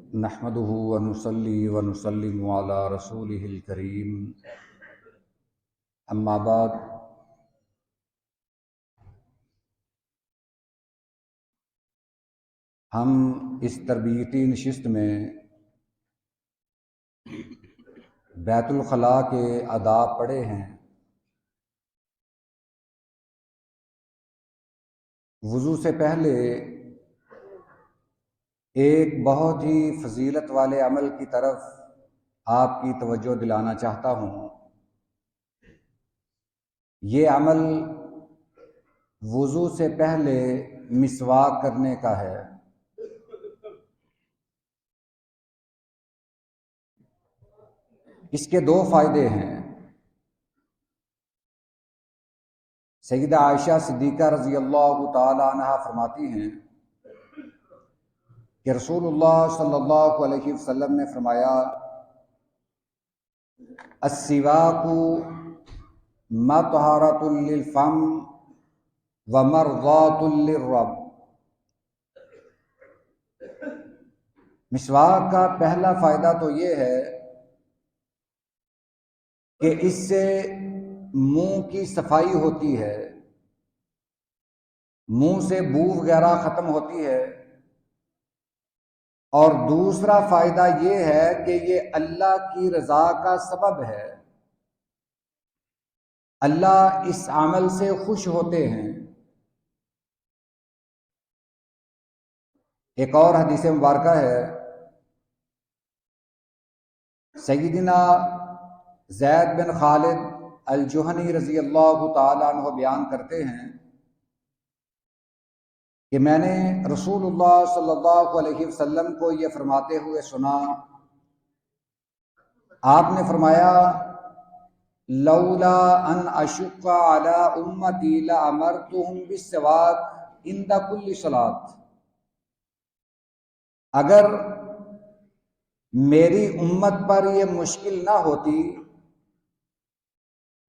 نحمده ونصلي ونسلم على رسوله الكريم اما بعد ہم اس تربیتی نشست میں بیت الخلاء کے آداب پڑھے ہیں۔ وضو سے پہلے ایک بہت ہی فضیلت والے عمل کی طرف آپ کی توجہ دلانا چاہتا ہوں۔ یہ عمل وضو سے پہلے مسواک کرنے کا ہے۔ اس کے دو فائدے ہیں۔ سیدہ عائشہ صدیقہ رضی اللہ تعالی عنہا فرماتی ہیں کہ رسول اللہ صلی اللہ علیہ وسلم نے فرمایا، السواک مطہرۃ للفم ومرضاۃ للرب۔ مسواک کا پہلا فائدہ تو یہ ہے کہ اس سے منہ کی صفائی ہوتی ہے، منہ سے بو وغیرہ ختم ہوتی ہے، اور دوسرا فائدہ یہ ہے کہ یہ اللہ کی رضا کا سبب ہے۔ اللہ اس عمل سے خوش ہوتے ہیں۔ ایک اور حدیث مبارکہ ہے، سیدنا زید بن خالد الجہنی رضی اللہ تعالی عنہ بیان کرتے ہیں کہ میں نے رسول اللہ صلی اللہ علیہ وسلم کو یہ فرماتے ہوئے سنا۔ آپ نے فرمایا، لولا ان اشق علی امتی لامرتهم بالسواک عند کل صلاۃ۔ اگر میری امت پر یہ مشکل نہ ہوتی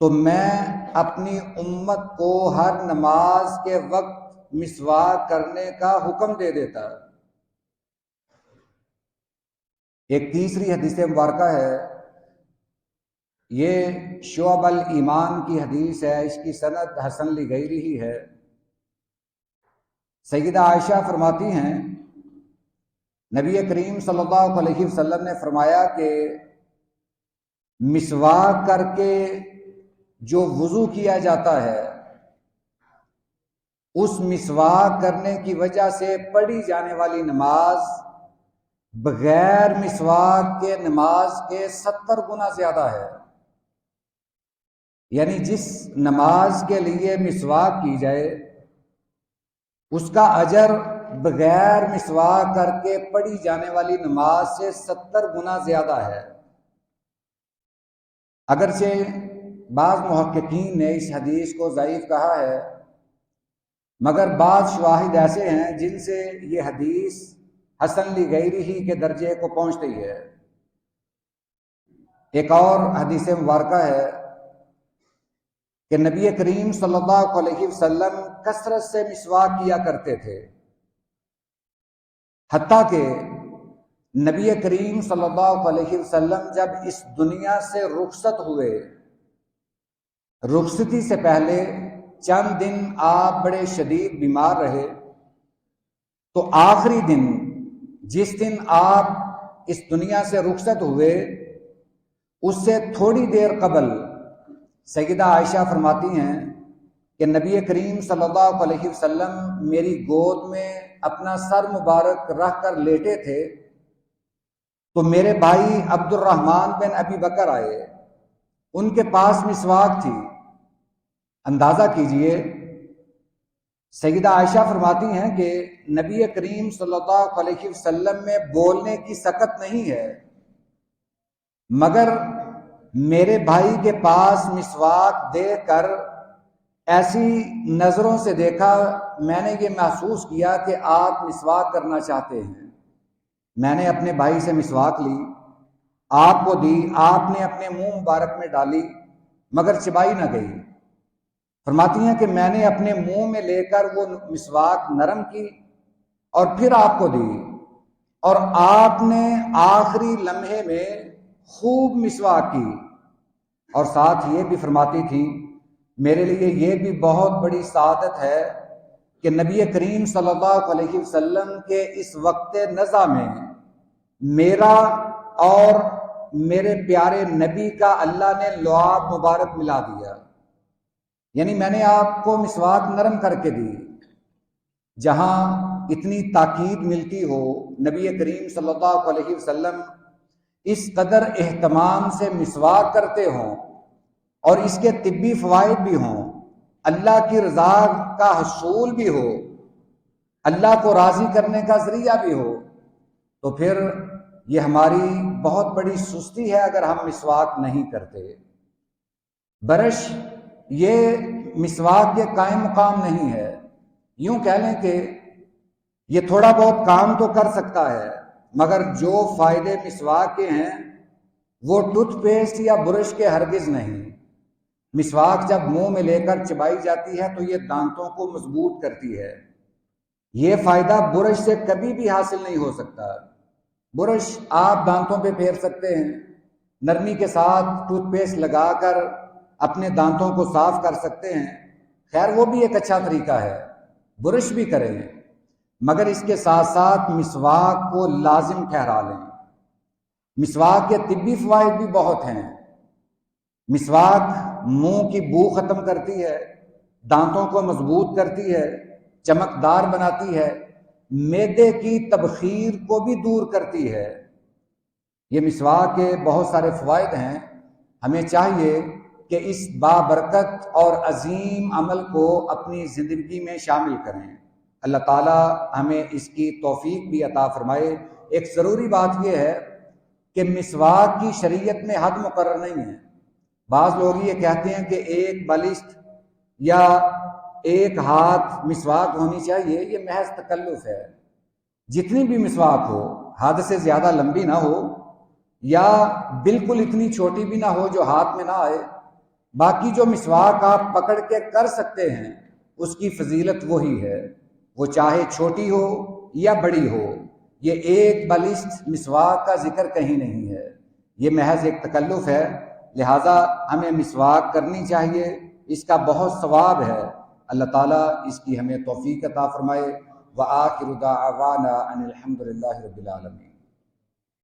تو میں اپنی امت کو ہر نماز کے وقت مسواک کرنے کا حکم دے دیتا۔ ایک تیسری حدیث مبارکہ ہے، یہ شعب الایمان کی حدیث ہے، اس کی سند حسن لغیرہ ہی ہے۔ سیدہ عائشہ فرماتی ہیں، نبی کریم صلی اللہ علیہ وسلم نے فرمایا کہ مسواک کر کے جو وضو کیا جاتا ہے، اس مسواک کرنے کی وجہ سے پڑھی جانے والی نماز بغیر مسواک کے نماز کے 70 گنا زیادہ ہے۔ یعنی جس نماز کے لیے مسواک کی جائے اس کا اجر بغیر مسواک کر کے پڑھی جانے والی نماز سے 70 گنا زیادہ ہے۔ اگرچہ بعض محققین نے اس حدیث کو ضعیف کہا ہے، مگر بعض شواہد ایسے ہیں جن سے یہ حدیث حسن لغیرہ کے درجے کو پہنچتی ہے۔ ایک اور حدیث مبارکہ ہے کہ نبی کریم صلی اللہ علیہ وسلم کثرت سے مسواک کیا کرتے تھے، حتیٰ کہ نبی کریم صلی اللہ علیہ وسلم جب اس دنیا سے رخصت ہوئے، رخصتی سے پہلے چند دن آپ بڑے شدید بیمار رہے، تو آخری دن جس دن آپ اس دنیا سے رخصت ہوئے اس سے تھوڑی دیر قبل سیدہ عائشہ فرماتی ہیں کہ نبی کریم صلی اللہ علیہ وسلم میری گود میں اپنا سر مبارک رکھ کر لیٹے تھے، تو میرے بھائی عبد الرحمن بن ابی بکر آئے، ان کے پاس مسواک تھی۔ اندازہ کیجئے، سیدہ عائشہ فرماتی ہیں کہ نبی کریم صلی اللہ علیہ وسلم میں بولنے کی سکت نہیں ہے، مگر میرے بھائی کے پاس مسواک دیکھ کر ایسی نظروں سے دیکھا، میں نے یہ محسوس کیا کہ آپ مسواک کرنا چاہتے ہیں۔ میں نے اپنے بھائی سے مسواک لی، آپ کو دی، آپ نے اپنے منہ مبارک میں ڈالی مگر چبائی نہ گئی۔ فرماتی ہیں کہ میں نے اپنے منہ میں لے کر وہ مسواک نرم کی اور پھر آپ کو دی۔ اور آپ نے آخری لمحے میں خوب مسواک کی، اور ساتھ یہ بھی فرماتی تھی میرے لیے یہ بھی بہت بڑی سعادت ہے کہ نبی کریم صلی اللہ علیہ وسلم کے اس وقت نزا میں میرا اور میرے پیارے نبی کا اللہ نے لعاب مبارک ملا دیا، یعنی میں نے آپ کو مسواک نرم کر کے دی۔ جہاں اتنی تاکید ملتی ہو، نبی کریم صلی اللہ علیہ وسلم اس قدر اہتمام سے مسواک کرتے ہوں اور اس کے طبی فوائد بھی ہوں، اللہ کی رضا کا حصول بھی ہو، اللہ کو راضی کرنے کا ذریعہ بھی ہو، تو پھر یہ ہماری بہت بڑی سستی ہے اگر ہم مسواک نہیں کرتے۔ برش یہ مسواک کے قائم مقام نہیں ہے، یوں کہہ لیں کہ یہ تھوڑا بہت کام تو کر سکتا ہے، مگر جو فائدے مسواک کے ہیں وہ ٹوتھ پیسٹ یا برش کے ہرگز نہیں۔ مسواک جب منہ میں لے کر چبائی جاتی ہے تو یہ دانتوں کو مضبوط کرتی ہے، یہ فائدہ برش سے کبھی بھی حاصل نہیں ہو سکتا۔ برش آپ دانتوں پہ پھیر سکتے ہیں، نرمی کے ساتھ ٹوتھ پیسٹ لگا کر اپنے دانتوں کو صاف کر سکتے ہیں، خیر وہ بھی ایک اچھا طریقہ ہے، برش بھی کریں، مگر اس کے ساتھ ساتھ مسواک کو لازم ٹھہرا لیں۔ مسواک کے طبی فوائد بھی بہت ہیں۔ مسواک منہ کی بو ختم کرتی ہے، دانتوں کو مضبوط کرتی ہے، چمکدار بناتی ہے، معدے کی تبخیر کو بھی دور کرتی ہے۔ یہ مسواک کے بہت سارے فوائد ہیں، ہمیں چاہیے کہ اس بابرکت اور عظیم عمل کو اپنی زندگی میں شامل کریں۔ اللہ تعالیٰ ہمیں اس کی توفیق بھی عطا فرمائے۔ ایک ضروری بات یہ ہے کہ مسواک کی شریعت میں حد مقرر نہیں ہے۔ بعض لوگ یہ کہتے ہیں کہ ایک بالشت یا ایک ہاتھ مسواک ہونی چاہیے، یہ محض تکلف ہے۔ جتنی بھی مسواک ہو، حد سے زیادہ لمبی نہ ہو یا بالکل اتنی چھوٹی بھی نہ ہو جو ہاتھ میں نہ آئے، باقی جو مسواک آپ پکڑ کے کر سکتے ہیں اس کی فضیلت وہی ہے، وہ چاہے چھوٹی ہو یا بڑی ہو۔ یہ ایک بالشت مسواک کا ذکر کہیں نہیں ہے، یہ محض ایک تکلف ہے، لہٰذا ہمیں مسواک کرنی چاہیے، اس کا بہت ثواب ہے۔ اللہ تعالیٰ اس کی ہمیں توفیق عطا فرمائے۔ وآخر دعوانا ان الحمد للہ رب العالمین۔